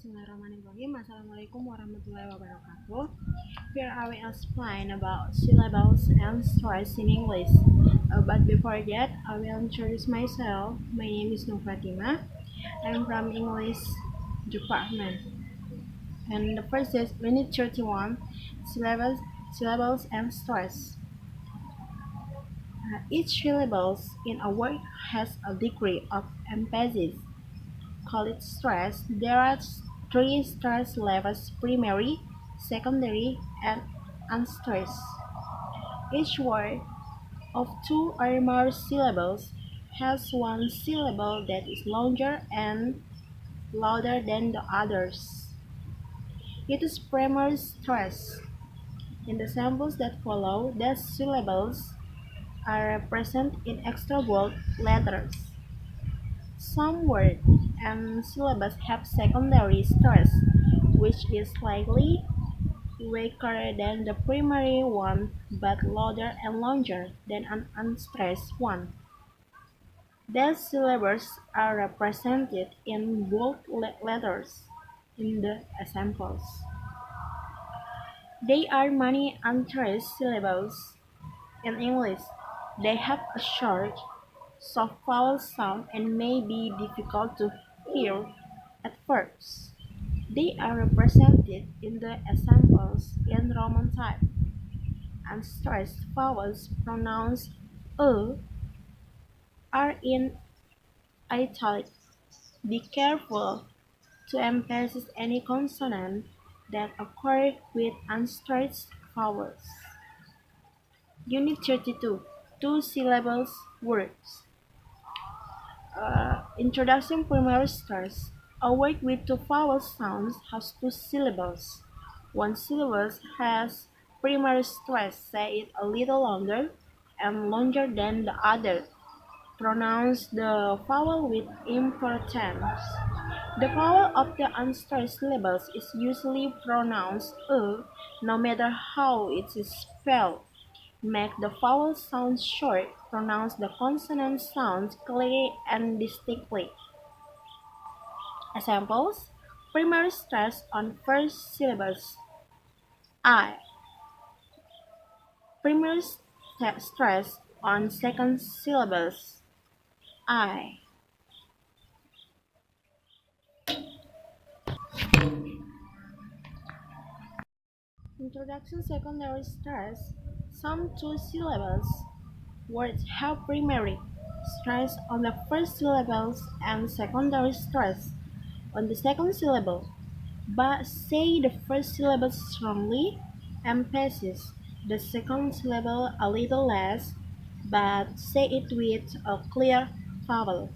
Bismillahirrahmanirrahim. Assalamualaikum warahmatullahi wabarakatuh. Here I will explain about syllables and stress in English. But before that, I will introduce myself. My name is Nurfatima. I'm from English department. And the first is Unit 31, syllables and stress. Each syllable in a word has a degree of emphasis. Call it stress. There are three stress levels: primary, secondary, and unstressed. Each word of two or more syllables has one syllable that is longer and louder than the others. It is primary stress. In the samples that follow, the syllables are present in extra bold letters. Some words and syllables have secondary stress, which is slightly weaker than the primary one but louder and longer than an unstressed one. These syllables are represented in bold letters in the examples. There are many unstressed syllables in English. They have a short, soft vowel sound and may be difficult to hear at first. They are represented in the examples in Roman type. Unstressed vowels pronounced are in italic. Be careful to emphasize any consonant that occur with unstressed vowels. Unit 32. Two syllables words. Introduction primary stress. A word with two vowel sounds has two syllables. One syllable has primary stress, say it a little longer and longer than the other. Pronounce the vowel with importance. The vowel of the unstressed syllables is usually pronounced no matter how it is spelled. Make the vowel sound short. Pronounce the consonant sounds clearly and distinctly. Examples: primary stress on first syllables. I. Primary stress on second syllables. I. Introduction secondary stress. Some two syllables words have primary stress on the first syllables and secondary stress on the second syllable, but say the first syllable strongly, emphasize the second syllable a little less, but say it with a clear vowel.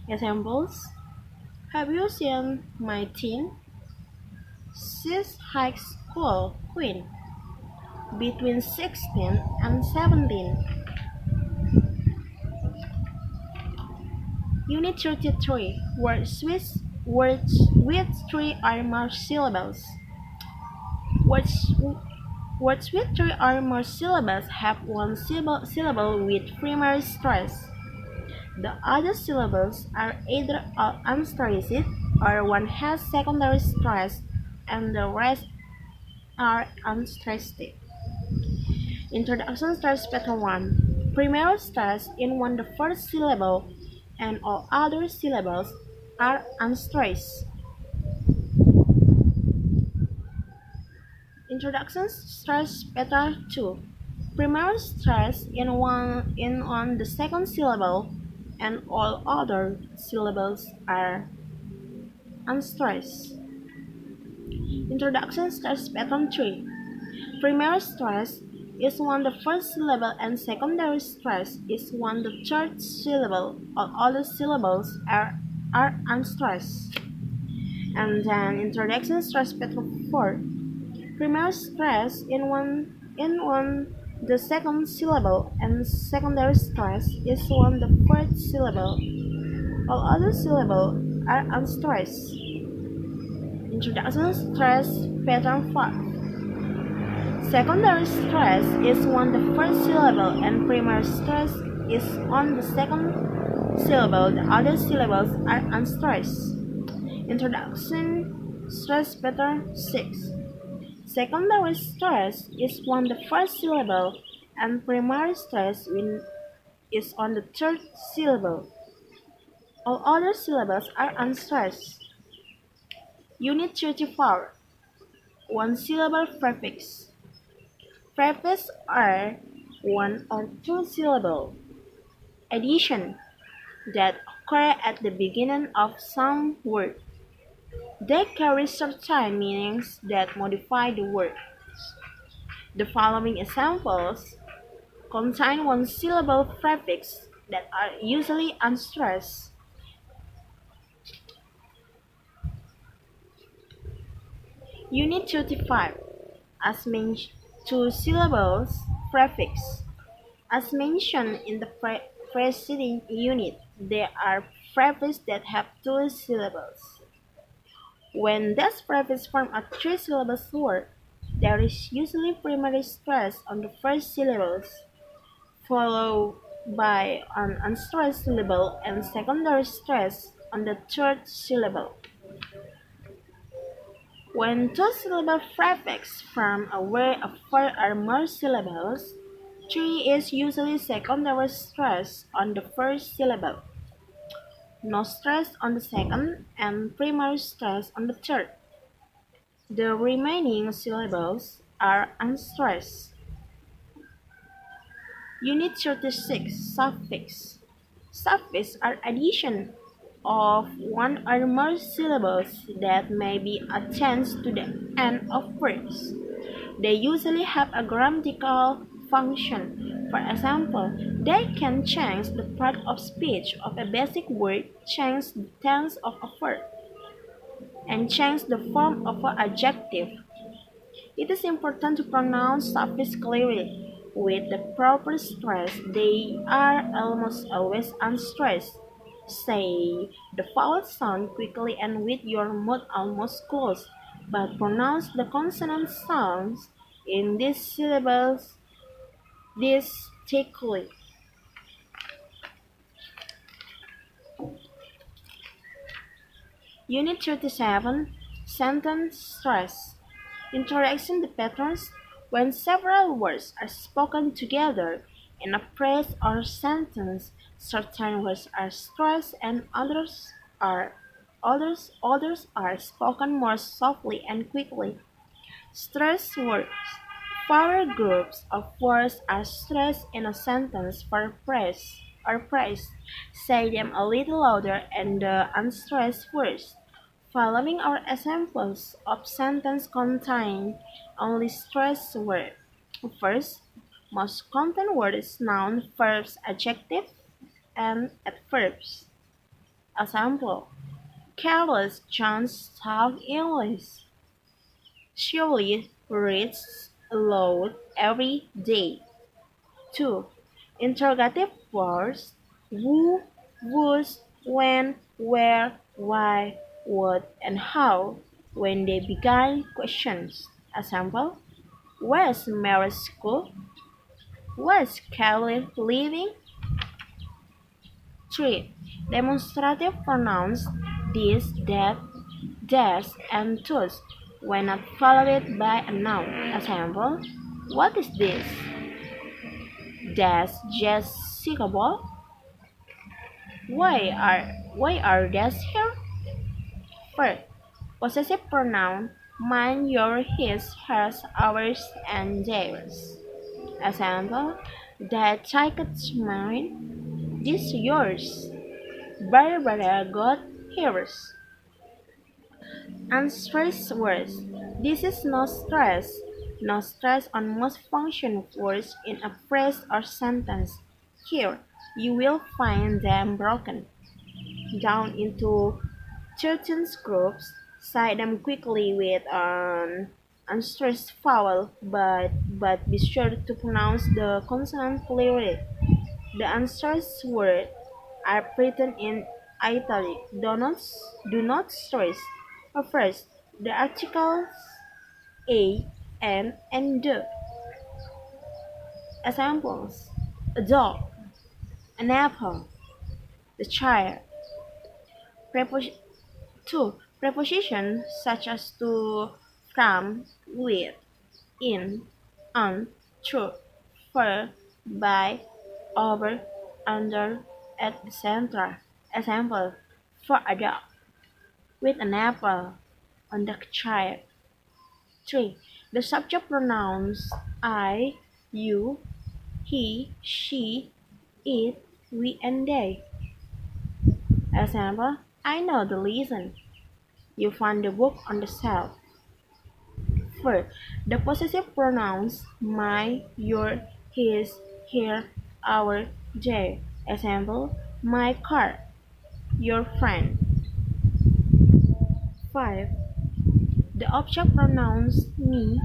Examples: have you seen my teen? She's high school queen, between 16 and 17. Unit 33. Words with three or more syllables. Words with three or more syllables have one syllable with primary stress. The other syllables are either unstressed or one has secondary stress and the rest are unstressed. Introduction stress pattern 1. Primary stress in one the first syllable and all other syllables are unstressed. Introduction stress pattern 2. Primary stress in on the second syllable and all other syllables are unstressed. Introduction stress pattern 3. Primary stress is one the first syllable and secondary stress is one the third syllable. All other syllables are unstressed. And then introduction stress pattern 4. Primary stress in one the second syllable and secondary stress is one the fourth syllable. All other syllables are unstressed. Introduction stress pattern 5. Secondary stress is one the first syllable and primary stress is on the second syllable, the other syllables are unstressed. Introduction. Stress pattern 6. Secondary stress is on the first syllable and primary stress is on the third syllable. All other syllables are unstressed. Unit 34. One syllable prefix. Prefixes are one or two syllable addition that occur at the beginning of some word. They carry certain meanings that modify the word. The following examples contain one syllable prefix that are usually unstressed. Unit 35. As mentioned, two syllables prefix. As mentioned in the preceding unit, there are prefixes that have two syllables. When these prefixes form a three-syllable word, there is usually primary stress on the first syllables, followed by an unstressed syllable and secondary stress on the third syllable. When two-syllable prefixes form a word of four or more syllables, three is usually secondary stress on the first syllable, no stress on the second, and primary stress on the third. The remaining syllables are unstressed. Unit 36. Suffix. Suffixes are addition of one or more syllables that may be attached to the end of words. They usually have a grammatical function. For example, they can change the part of speech of a basic word, change the tense of a verb, and change the form of an adjective. It is important to pronounce suffixes clearly. With the proper stress, they are almost always unstressed. Say the vowel sound quickly and with your mouth almost closed, but pronounce the consonant sounds in these syllables distinctly. Unit 37. Sentence stress. Introduction the patterns when several words are spoken together in a phrase or sentence, certain words are stressed and others are spoken more softly and quickly. Stress words. Four groups of words are stressed in a sentence for praise. Say them a little louder and the unstressed words. Following are examples of sentences contain only stressed words. First, most content words noun, verbs, adjective, and adverbs. Example: Carlos Jones talk English. She reads aloud every day. 2. Interrogative words: who, whose, when, where, why, what, and how when they begin questions. Example: where's Mary's school? Where's Kelly living? 3. Demonstrative pronouns: this, that, theirs, and those when not followed by a noun. Example: what is this? That's just ball. Why are they here? First, possessive pronoun: mine, your, his, hers, ours, and theirs. Example: that jacket's mine. This yours. Barbara got hers. Unstressed words. This is no stress. No stress on most function words in a phrase or sentence. Here, you will find them broken down into 13 groups. Say them quickly with an unstressed vowel, but be sure to pronounce the consonant clearly. The unstressed words are written in italic. Do not stress. First, the articles a, and the. Examples: a dog, An apple. The child. Prepos- 2. Prepositions such as to, from, with, in, on, through, for, by, over, under, at the center. Example: for a dog, with an apple, on the child. 3. The subject pronouns I, you, he, she, it, we, and they. Example: I know the lesson. You found the book on the shelf. 4. The possessive pronouns my, your, his, her, our, their. Example: my car, your friend. 5. The object pronouns me,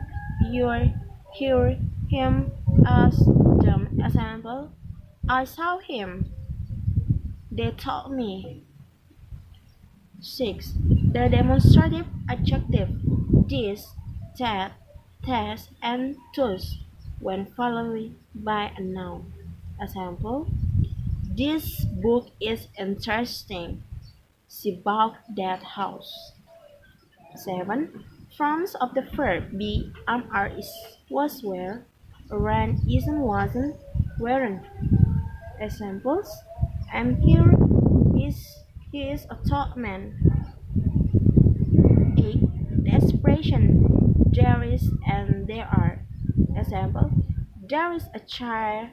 your, her, him, us, them. Example: I saw him. They told me. 6. The demonstrative adjective this, that, that, and those when followed by a noun. Example: this book is interesting. She bought that house. 7. Forms of the verb be, am, are, is, was, were, ran, isn't, wasn't, weren't. Examples: I'm here, he is a tall man. 8. The expression there is and there are. Example: there is a child.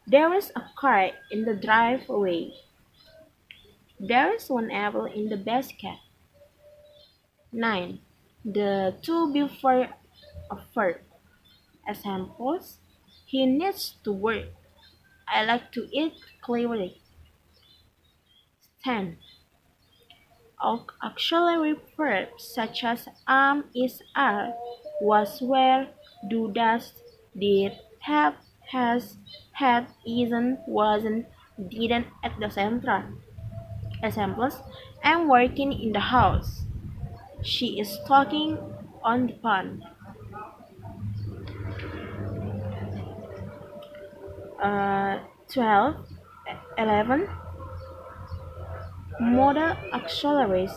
There is a car in the driveway. There is one apple in the basket. 9. The to before a verb. Examples: he needs to work. I like to eat clearly. 10. Auxiliary verbs such as am, is, are, was, were, do, does, did, have, has, had, isn't, wasn't, didn't, etc. Examples: I'm working in the house. She is talking on the phone. 12. 11. Modal auxiliaries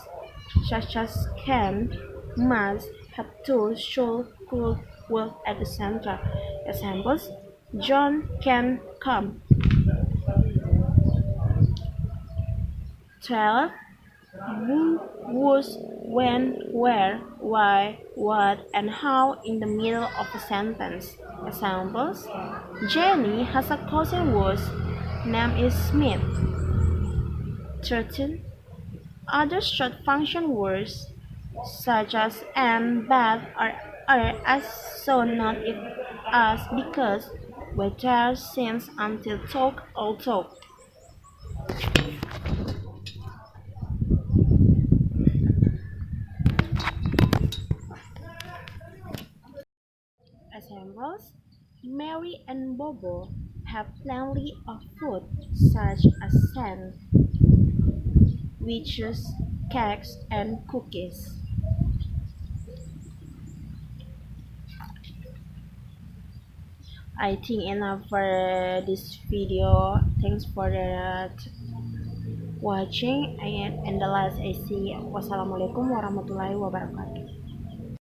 such as can, must, have to, should, could, will, etc. Examples: John can come. 12. Who, whose, when, where, why, what, and how in the middle of a sentence. Examples: Jenny has a cousin whose name is Smith. 13. Other short function words such as and, but, or are as so, not, if, as, because, whether, since, until, talk, although. Examples: Mary and Bobo have plenty of food such as sandwiches, cakes, and cookies. I think enough for this video. Thanks for the watching, and the last I see. Wassalamualaikum warahmatullahi wabarakatuh.